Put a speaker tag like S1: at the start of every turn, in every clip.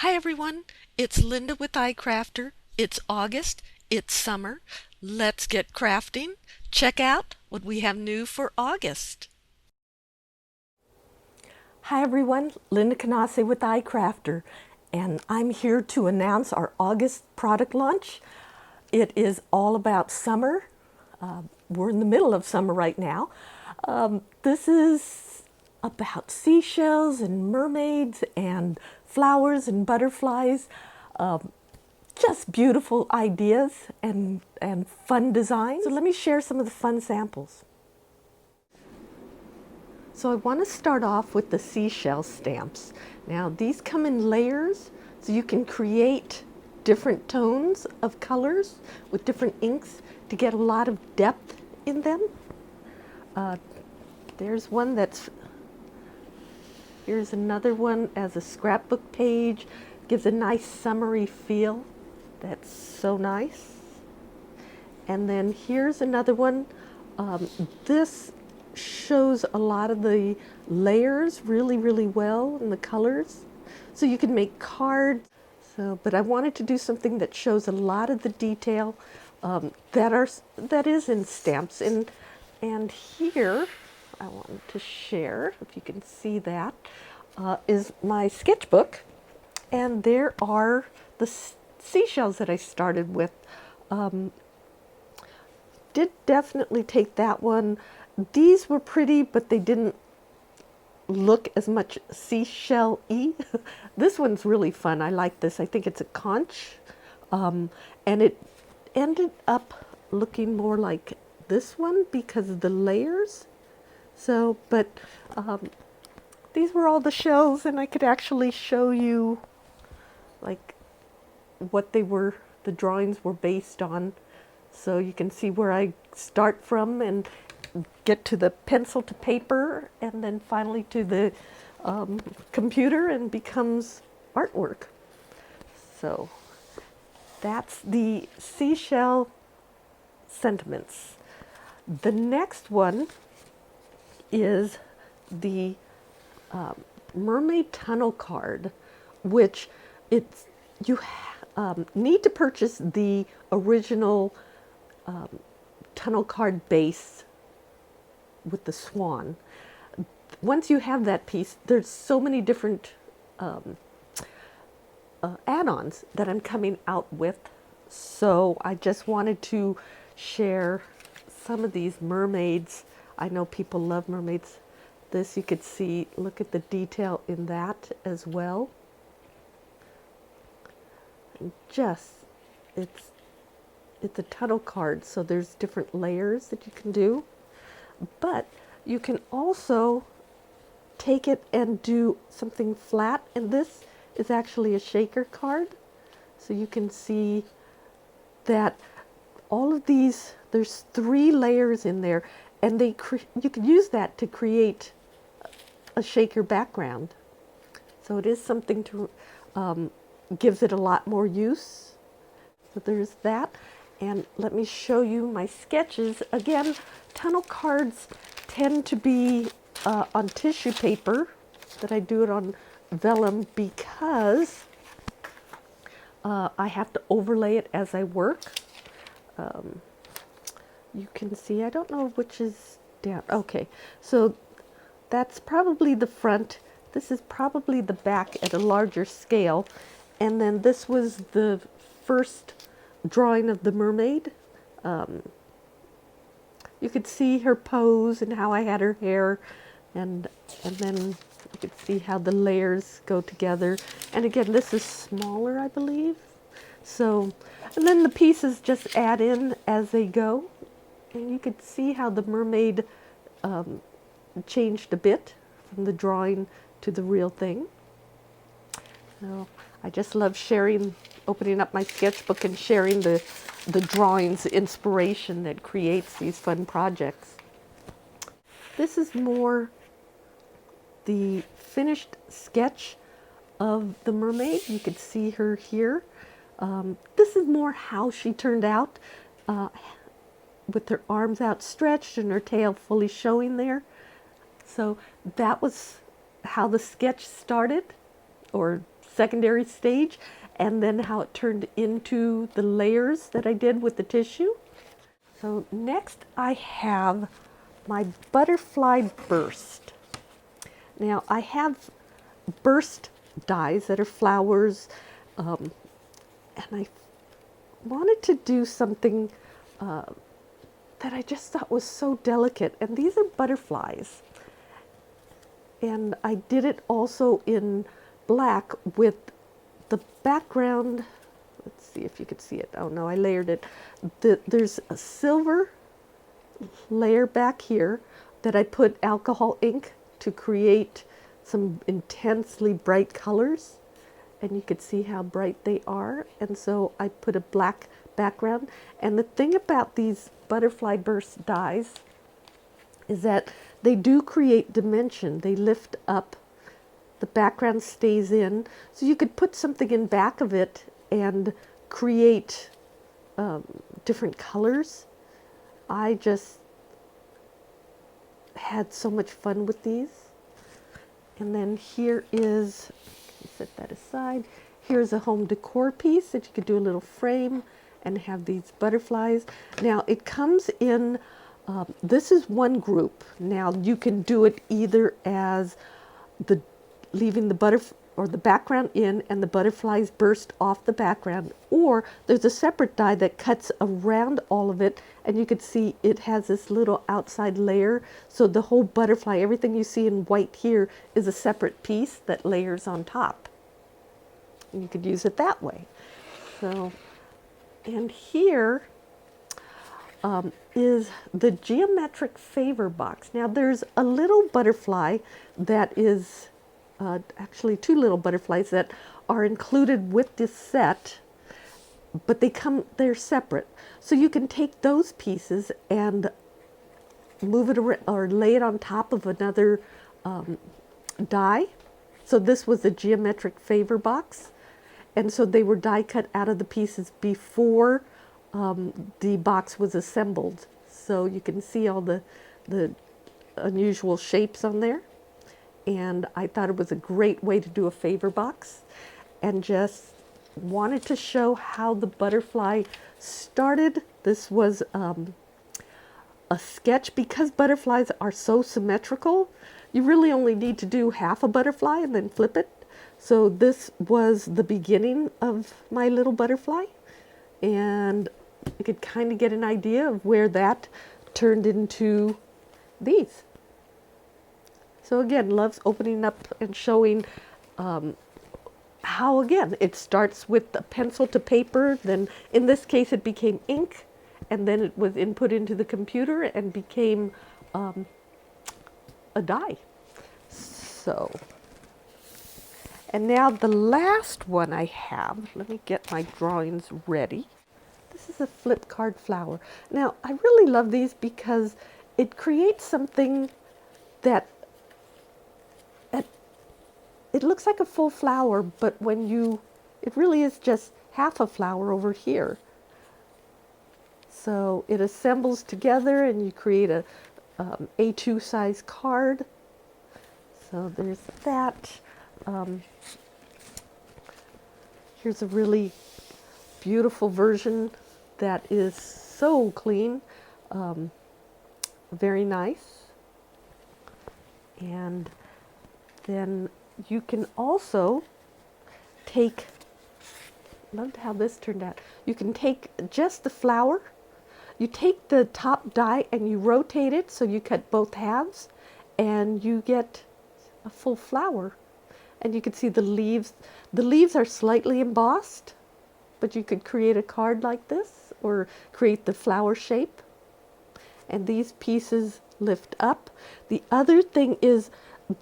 S1: Hi everyone, it's Linda with iCrafter. It's August, it's summer. Let's get crafting. Check out what we have new for August.
S2: Hi everyone, Linda Canase with iCrafter, and I'm here to announce our August product launch. It is all about summer. We're in the middle of summer right now. This is about seashells and mermaids and flowers and butterflies. Just beautiful ideas and fun designs. So let me share some of the fun samples. So I want to start off with the seashell stamps. Now these come in layers, so you can create different tones of colors with different inks to get a lot of depth in them. There's one here's another one as a scrapbook page. Gives a nice summery feel. That's so nice. And then here's another one. This shows a lot of the layers really well and the colors. So you can make cards. But I wanted to do something that shows a lot of the detail that is in stamps. And here, I wanted to share, if you can see that, is my sketchbook. And there are the seashells that I started with. Did definitely take that one. These were pretty, but they didn't look as much seashell-y. This one's really fun. I like this. I think it's a conch. And it ended up looking more like this one because of the layers. But these were all the shells, and I could actually show you like what they were, the drawings were based on. So you can see where I start from and get to the pencil to paper and then finally to the computer and becomes artwork. So that's the seashell sentiments. The next one is the mermaid tunnel card, which you need to purchase the original tunnel card base with the swan. Once you have that piece, there's so many different add-ons that I'm coming out with. So I just wanted to share some of these mermaids. I know people love mermaids. This you could see, look at the detail in that as well. And it's a tunnel card, so there's different layers that you can do. But you can also take it and do something flat, and this is actually a shaker card. So you can see that all of these, there's 3 layers in there, and you can use that to create a shaker background. So it is something to gives it a lot more use. So there's that. And let me show you my sketches. Again, tunnel cards tend to be on tissue paper, that I do it on vellum because I have to overlay it as I work. You can see, I don't know which is down. Okay, so that's probably the front. This is probably the back at a larger scale. And then this was the first drawing of the mermaid. You could see her pose and how I had her hair, and then you could see how the layers go together. And again, this is smaller, I believe. So, and then the pieces just add in as they go. And you could see how the mermaid changed a bit from the drawing to the real thing. So I just love sharing, opening up my sketchbook and sharing the drawings, the inspiration that creates these fun projects. This is more the finished sketch of the mermaid. You could see her here. This is more how she turned out, with her arms outstretched and her tail fully showing there. So that was how the sketch started, or secondary stage, and then how it turned into the layers that I did with the tissue. So next I have my butterfly burst. Now I have burst dies that are flowers, and I wanted to do something that I just thought was so delicate, and these are butterflies. And I did it also in black with the background. Let's see if you could see it. Oh no, I layered it. There's a silver layer back here that I put alcohol ink to create some intensely bright colors, and you could see how bright they are. And so I put a black background. And the thing about these butterfly burst dies is that they do create dimension. They lift up, the background stays in, so you could put something in back of it and create different colors. I just had so much fun with these. And then here is, set that aside, here's a home decor piece that you could do a little frame and have these butterflies. Now it comes in, this is one group. Now you can do it either as leaving the background in and the butterflies burst off the background, or there's a separate die that cuts around all of it, and you can see it has this little outside layer, so the whole butterfly, everything you see in white here, is a separate piece that layers on top, and you could use it that way. So, and here is the geometric favor box. Now there's a little butterfly that is actually two little butterflies that are included with this set, but they're separate. So you can take those pieces and move it around or lay it on top of another die. So this was a geometric favor box, and so they were die cut out of the pieces before the box was assembled. So you can see all the unusual shapes on there. And I thought it was a great way to do a favor box, and just wanted to show how the butterfly started. This was a sketch. Because butterflies are so symmetrical, you really only need to do half a butterfly and then flip it. So this was the beginning of my little butterfly, and you could kind of get an idea of where that turned into these. So again, loves opening up and showing how, again, it starts with a pencil to paper, then in this case it became ink, and then it was input into the computer and became a die. So, and now the last one I have, let me get my drawings ready. This is a flip card flower. Now, I really love these because it creates something that it looks like a full flower, but it really is just half a flower over here. So it assembles together and you create a A2 size card. So there's that. Here's a really beautiful version that is so clean, very nice. And then you can also take, loved how this turned out. You can take just the flower, you take the top die and you rotate it so you cut both halves and you get a full flower. And you can see the leaves. The leaves are slightly embossed, but you could create a card like this or create the flower shape. And these pieces lift up. The other thing is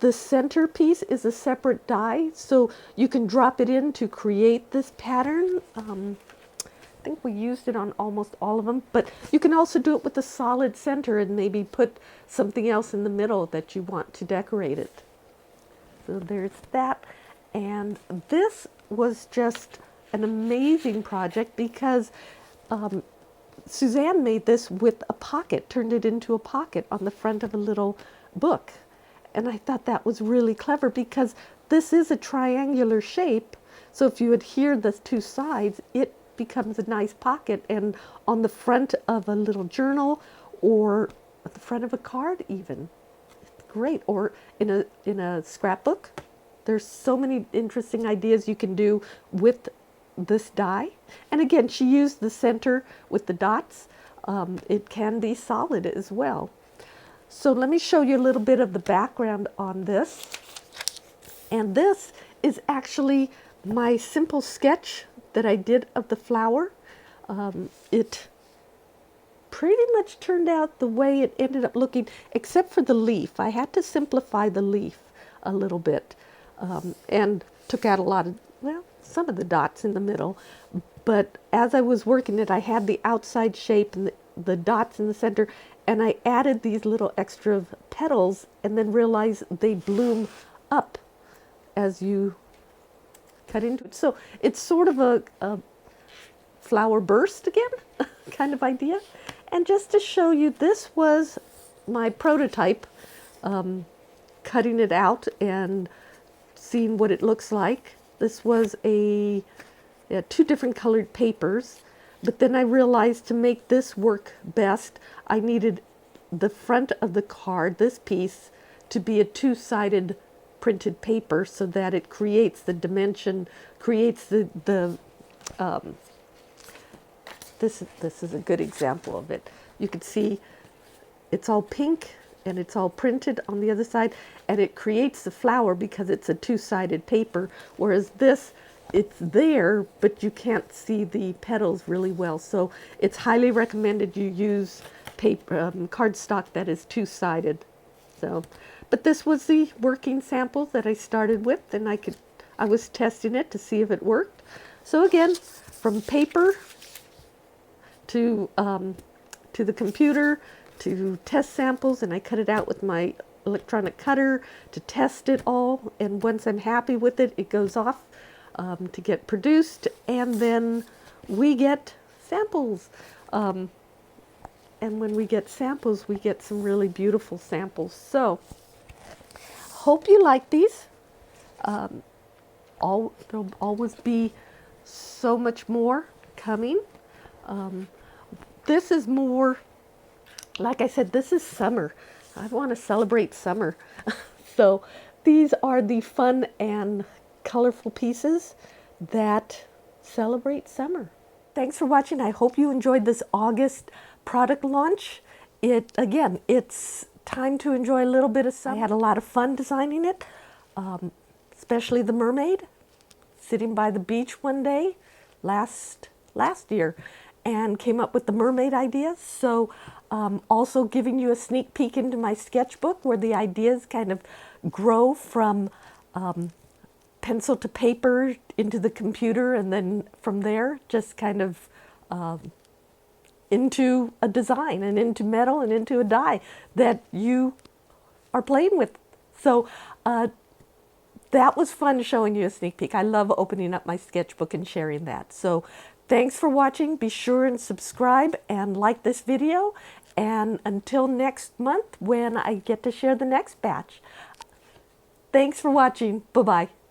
S2: the center piece is a separate die, so you can drop it in to create this pattern. I think we used it on almost all of them, but you can also do it with a solid center and maybe put something else in the middle that you want to decorate it. So there's that. And this was just an amazing project because Suzanne made this with a pocket, turned it into a pocket on the front of a little book. And I thought that was really clever because this is a triangular shape, So if you adhere the two sides, it becomes a nice pocket, and on the front of a little journal or at the front of a card even. It's great. Or in a scrapbook. There's so many interesting ideas you can do with this die. And again, she used the center with the dots. It can be solid as well. So let me show you a little bit of the background on this. And this is actually my simple sketch that I did of the flower. It pretty much turned out the way it ended up looking, except for the leaf. I had to simplify the leaf a little bit, and took out a lot of, well, some of the dots in the middle. But as I was working it, I had the outside shape and the dots in the center, and I added these little extra petals and then realized they bloom up as you cut into it. So it's sort of a flower burst again kind of idea. And just to show you, this was my prototype, cutting it out and seeing what it looks like. This was two different colored papers, but then I realized to make this work best, I needed the front of the card, this piece, to be a two-sided printed paper so that it creates the dimension, creates this is a good example of it. You can see it's all pink and it's all printed on the other side, and it creates the flower because it's a two-sided paper, whereas this, it's there, but you can't see the petals really well. So it's highly recommended you use paper, cardstock that is two-sided. So, but this was the working sample that I started with, and I was testing it to see if it worked. So again, from paper to the computer, to test samples, and I cut it out with my electronic cutter to test it all. And once I'm happy with it, it goes off to get produced, and then we get samples. And when we get samples, we get some really beautiful samples. So, hope you like these. There'll always be so much more coming. This is more, like I said, this is summer. I want to celebrate summer. So these are the fun and colorful pieces that celebrate summer. Thanks for watching. I hope you enjoyed this August product launch. Again, it's time to enjoy a little bit of summer. I had a lot of fun designing it, especially the mermaid, sitting by the beach one day last year, and came up with the mermaid ideas. So also giving you a sneak peek into my sketchbook where the ideas kind of grow from pencil to paper into the computer, and then from there just kind of into a design and into metal and into a die that you are playing with. So that was fun showing you a sneak peek. I love opening up my sketchbook and sharing that. So thanks for watching. Be sure and subscribe and like this video. And until next month when I get to share the next batch. Thanks for watching. Bye-bye.